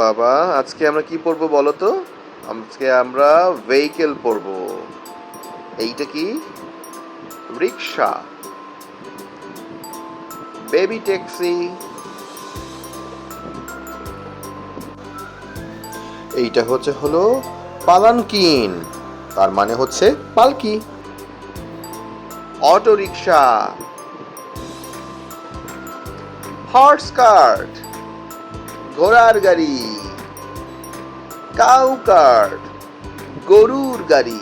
বাবা, আজকে আমরা কি পড়বো বলো তো? আজকে আমরা ভেহিকেল পড়বো। এইটা কি? রিক্সা, বেবি ট্যাক্সি। এইটা হলো পালানকিন, তার মানে হচ্ছে পালকি। অটো রিক্সা, হর্স কার্ট, ঘোড়ার গাড়ি, কাউ কার্ট, গরুর গাড়ি,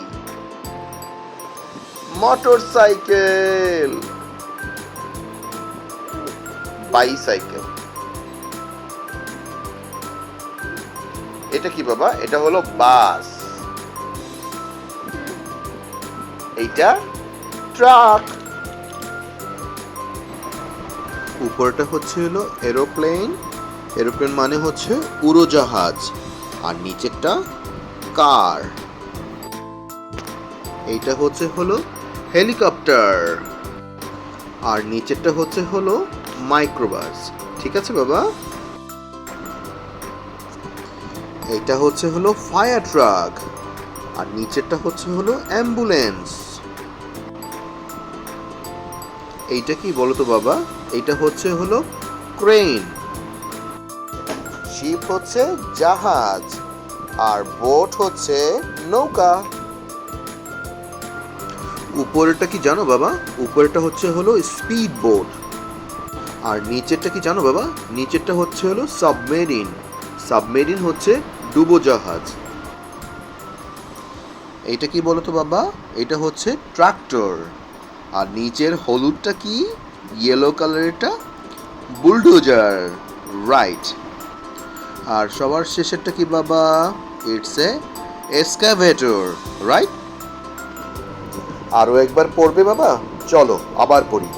মোটর সাইকেল, বাইসাইকেল। এটা কি বাবা? এটা হলো বাস। এইটা ট্রাক। উপরটা হলো এরোপ্লেন। এরোপ্লেন মানে হচ্ছে উড়োজাহাজ। আর নিচেরটা কার। এইটা হলো হেলিকপ্টার। আর নিচেরটা হলো মাইক্রোবাস। ঠিক আছে বাবা? এইটা হলো ফায়ার ট্রাক। আর নিচেরটা হলো অ্যাম্বুলেন্স। এইটা কি বলো তো বাবা? এইটা হলো ক্রেন। শিপ হচ্ছে জাহাজ, আর বোট হচ্ছে নৌকা। উপরেরটা কি জানো বাবা? উপরেরটা হলো স্পিড বোট। আর নিচেরটা কি জানো বাবা? নিচেরটা হলো সাবমেরিন। সাবমেরিন হচ্ছে ডুবোজাহাজ। এইটা কি বলো তো বাবা? এটা হচ্ছে ট্রাক্টর। আর নিচের হলুদটা কি? ইয়েলো কালারেরটা বুলডোজার। রাইট। আর সবার শেষেরটা কি বাবা? It's a excavator. রাইট। আরো একবার পড়বে বাবা? চলো আবার পড়ি।